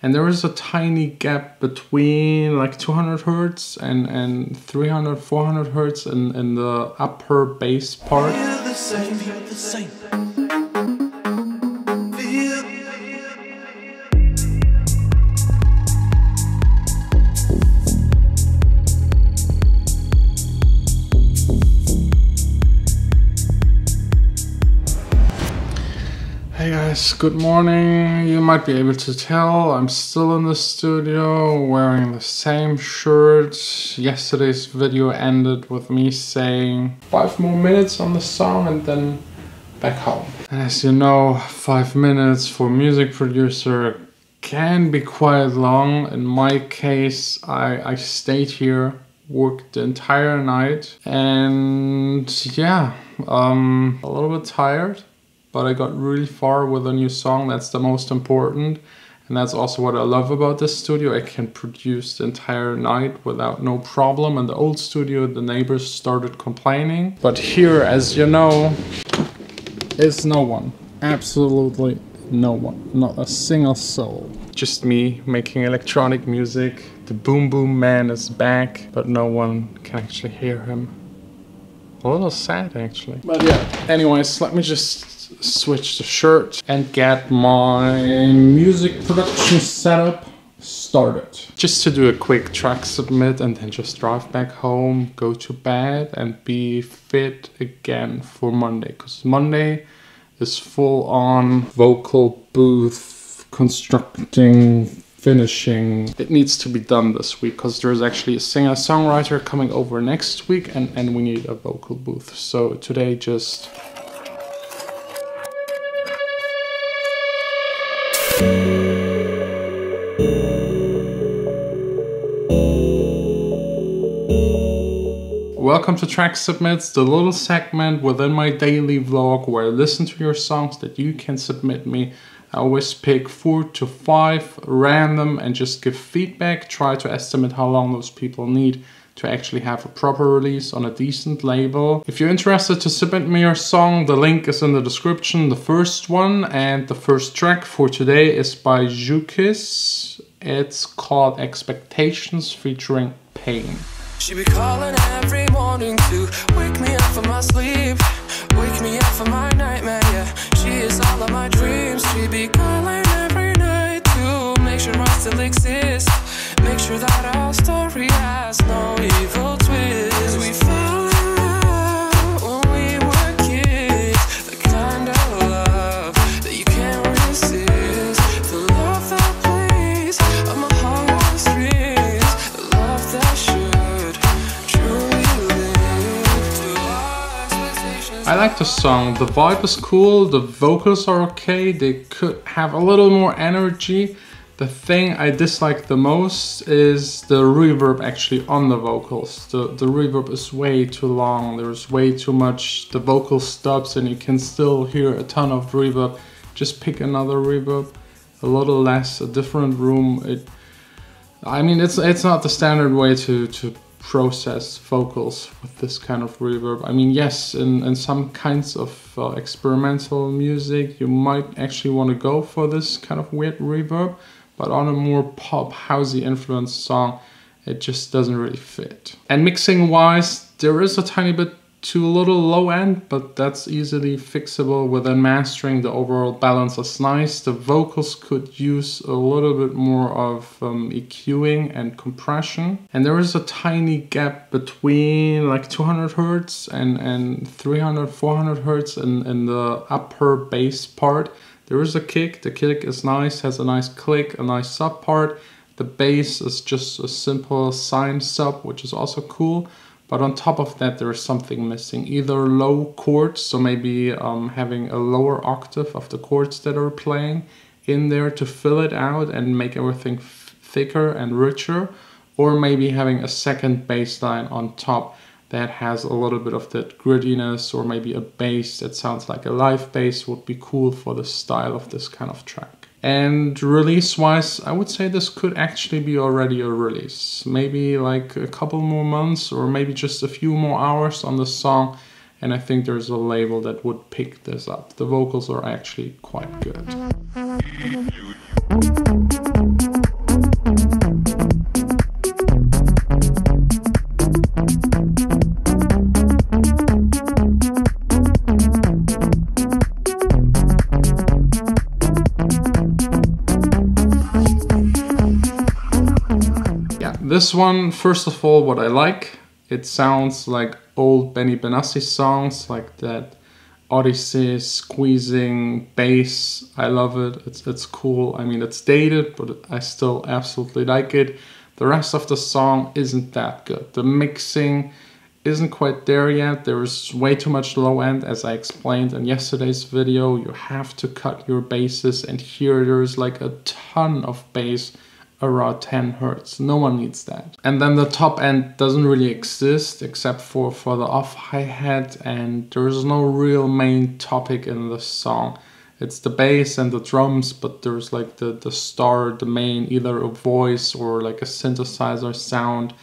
And there is a tiny gap between like 200 hertz and 300, 400 hertz in the upper bass part. Hey guys, good morning. You might be able to tell I'm still in the studio wearing the same shirt. Yesterday's video ended with me saying 5 more minutes on the song and then back home. And as you know, 5 minutes for a music producer can be quite long. In my case, I stayed here, worked the entire night, and yeah, a little bit tired. But I got really far with a new song. That's the most important. And that's also what I love about this studio. I can produce the entire night without no problem. In the old studio, the neighbors started complaining. But here, as you know, is no one. Absolutely no one. Not a single soul. Just me making electronic music. The Boom Boom Man is back, but no one can actually hear him. A little sad, actually. But yeah, anyways, let me just switch the shirt and get my music production setup started. Just to do a quick track submit and then just drive back home, go to bed and be fit again for Monday. Because Monday is full on vocal booth constructing, finishing. It needs to be done this week because there's actually a singer-songwriter coming over next week and we need a vocal booth. So today just... Welcome to Track Submits, the little segment within my daily vlog where I listen to your songs that you can submit me. I always pick 4 to 5 random and just give feedback, try to estimate how long those people need to actually have a proper release on a decent label. If you're interested to submit me your song, the link is in the description, the first one. And the first track for today is by Jukis. It's called Expectations featuring Pain. She be calling every morning to wake me up from my sleep, wake me up from my nightmare, yeah. She is all of my dreams. She be calling every night to make sure I still exist, make sure that our story has no evil twist. We fell in love when we were kids, the kind of love that you can't resist, the love that plays on my heartstrings, the love that should I like the song, the vibe is cool, the vocals are okay, they could have a little more energy. The thing I dislike the most is the reverb actually on the vocals. The reverb is way too long, there's way too much, the vocal stops and you can still hear a ton of reverb. Just pick another reverb, a little less, a different room. I mean, it's not the standard way to process vocals with this kind of reverb. I mean, yes, in some kinds of experimental music, you might actually want to go for this kind of weird reverb, but on a more pop, housey influenced song, it just doesn't really fit. And mixing wise, there is a tiny bit too little low end, but that's easily fixable within mastering. The overall balance is nice. The vocals could use a little bit more of EQing and compression. And there is a tiny gap between like 200 hertz and 300, 400 hertz in the upper bass part. There is a kick. The kick is nice, has a nice click, a nice sub part. The bass is just a simple sine sub, which is also cool. But on top of that, there is something missing. Either low chords, so maybe having a lower octave of the chords that are playing in there to fill it out and make everything thicker and richer. Or maybe having a second bass line on top that has a little bit of that grittiness, or maybe a bass that sounds like a live bass would be cool for the style of this kind of track. And release-wise, I would say this could actually be already a release. Maybe like a couple more months or maybe just a few more hours on the song. And I think there's a label that would pick this up. The vocals are actually quite good. This one, first of all, what I like, it sounds like old Benny Benassi songs, like that Odyssey squeezing bass. I love it. It's cool. I mean, it's dated, but I still absolutely like it. The rest of the song isn't that good. The mixing isn't quite there yet. There's way too much low end, as I explained in yesterday's video. You have to cut your basses, and here there's like a ton of bass around 10 Hertz. No one needs that. And then the top end doesn't really exist except for the off hi-hat, and there's no real main topic in the song. It's the bass and the drums, but there's like the star, the main, either a voice or like a synthesizer sound.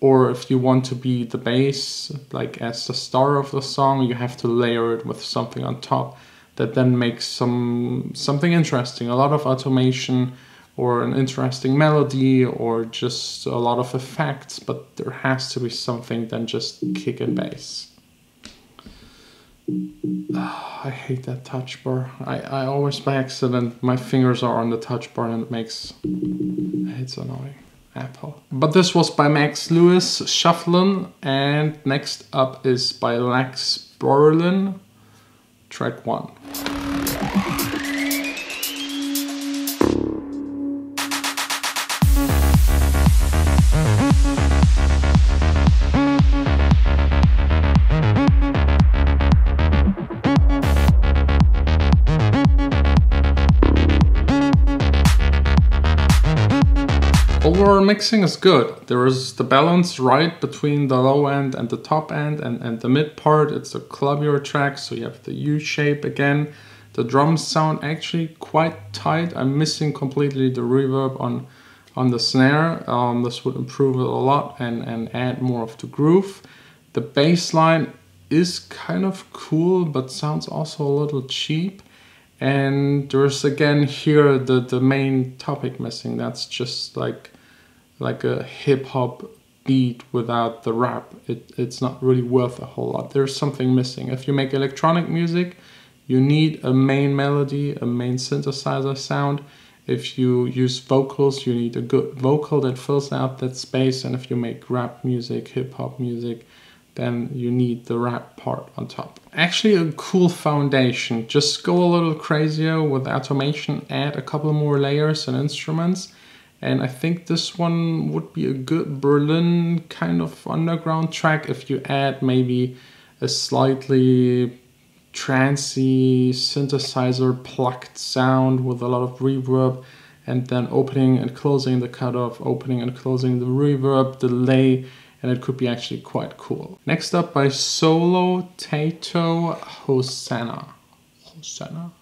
Or if you want to be the bass, like as the star of the song, you have to layer it with something on top that then makes something interesting. A lot of automation or an interesting melody or just a lot of effects, but there has to be something than just kick and bass. I hate that touch bar. I always by accident, my fingers are on the touch bar and it's annoying. Apple. But this was by Max Lewis, Shufflin', and next up is by Lex Berlin, track 1. Overall mixing is good. There is the balance right between the low end and the top end and the mid part. It's a clubbier track, so you have the U shape again. The drums sound actually quite tight. I'm missing completely the reverb on the snare. This would improve it a lot and add more of the groove. The bass line is kind of cool, but sounds also a little cheap. And there's again here the main topic missing. That's just like a hip-hop beat without the rap. It's not really worth a whole lot. There's something missing. If you make electronic music, you need a main melody, a main synthesizer sound. If you use vocals, you need a good vocal that fills out that space. And if you make rap music, hip-hop music, then you need the rap part on top. Actually a cool foundation. Just go a little crazier with automation, add a couple more layers and instruments. And I think this one would be a good Berlin kind of underground track if you add maybe a slightly trancey synthesizer plucked sound with a lot of reverb, and then opening and closing the cutoff, opening and closing the reverb, delay, and it could be actually quite cool. Next up by Solo Tato Hosanna. Hosanna?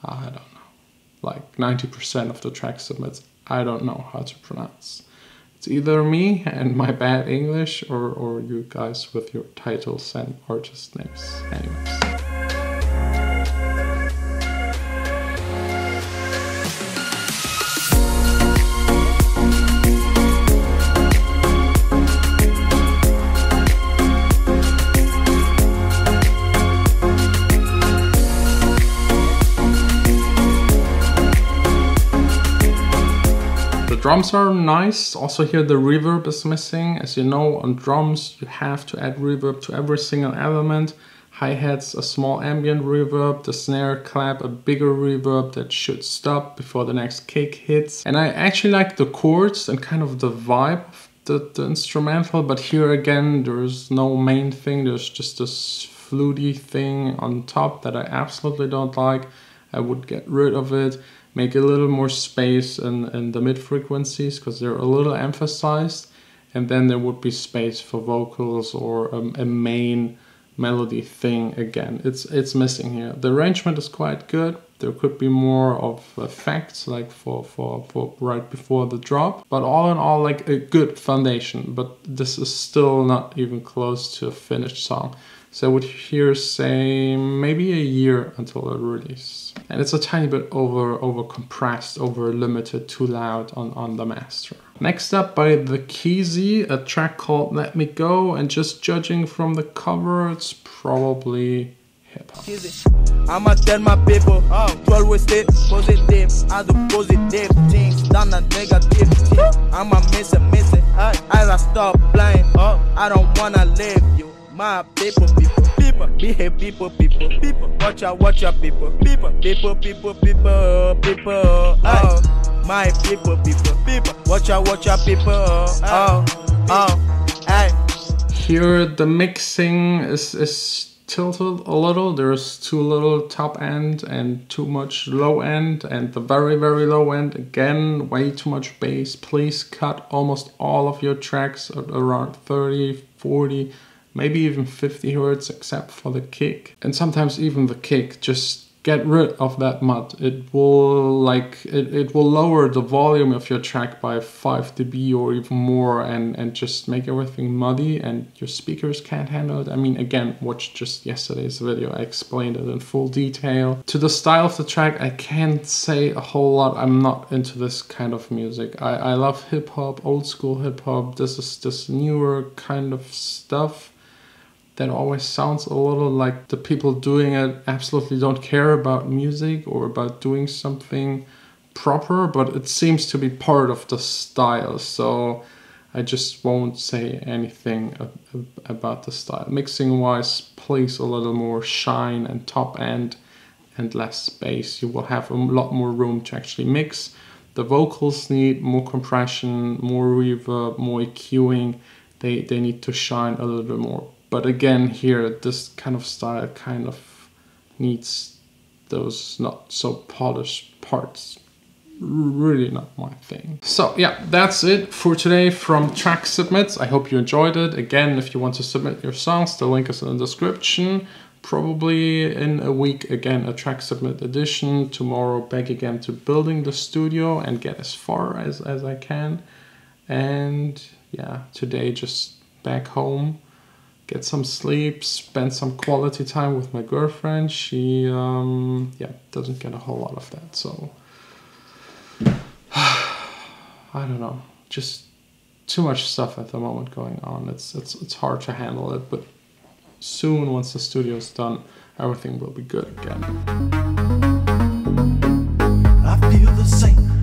I don't know. Like 90% of the track submits, I don't know how to pronounce. It's either me and my bad English or you guys with your titles and artist names. Anyways. Drums are nice. Also here the reverb is missing. As you know, on drums you have to add reverb to every single element. Hi-hats a small ambient reverb, the snare clap a bigger reverb that should stop before the next kick hits. And I actually like the chords and kind of the vibe of the instrumental, but here again there's no main thing, there's just this fluty thing on top that I absolutely don't like. I would get rid of it. Make a little more space in the mid frequencies because they're a little emphasized, and then there would be space for vocals or a main melody thing again. It's missing here. The arrangement is quite good. There could be more of effects like for right before the drop, but all in all like a good foundation, but this is still not even close to a finished song. So I would here say maybe a year until the release. And it's a tiny bit over compressed, over limited, too loud on the master. Next up by The Keezy, a track called Let Me Go, and just judging from the cover, it's probably hip-hop. I'ma tell my people to always stay positive. I do positive things, done a negative thing. I'ma miss it, I stop playing. I don't wanna leave you. My people, behave people. Watch out, people. My people. Watch out, people. Hey. Here the mixing is tilted a little. There's too little top end and too much low end, and the very low end again, way too much bass. Please cut almost all of your tracks at around 30, 40, maybe even 50 hertz except for the kick, and sometimes even the kick. Just get rid of that mud. It will it will lower the volume of your track by 5 dB or even more, and just make everything muddy, and your speakers can't handle it. I mean, again, watch just yesterday's video. I explained it in full detail. To the style of the track, I can't say a whole lot. I'm not into this kind of music. I love hip hop, old school hip hop. This is this newer kind of stuff that always sounds a little like the people doing it absolutely don't care about music or about doing something proper, but it seems to be part of the style, so I just won't say anything about the style. Mixing wise, please a little more shine and top end and less bass. You will have a lot more room to actually mix. The vocals need more compression, more reverb, more EQing. They need to shine a little bit more. But again, here, this kind of style kind of needs those not so polished parts. Really not my thing. So yeah, that's it for today from Track Submits. I hope you enjoyed it. Again, if you want to submit your songs, the link is in the description. Probably in a week, again, a Track Submit edition. Tomorrow, back again to building the studio and get as far as I can. And yeah, today just back home. Get some sleep, spend some quality time with my girlfriend. She, yeah, doesn't get a whole lot of that, so I don't know. Just too much stuff at the moment going on. It's hard to handle it, but soon, once the studio's done, everything will be good again. I feel the same.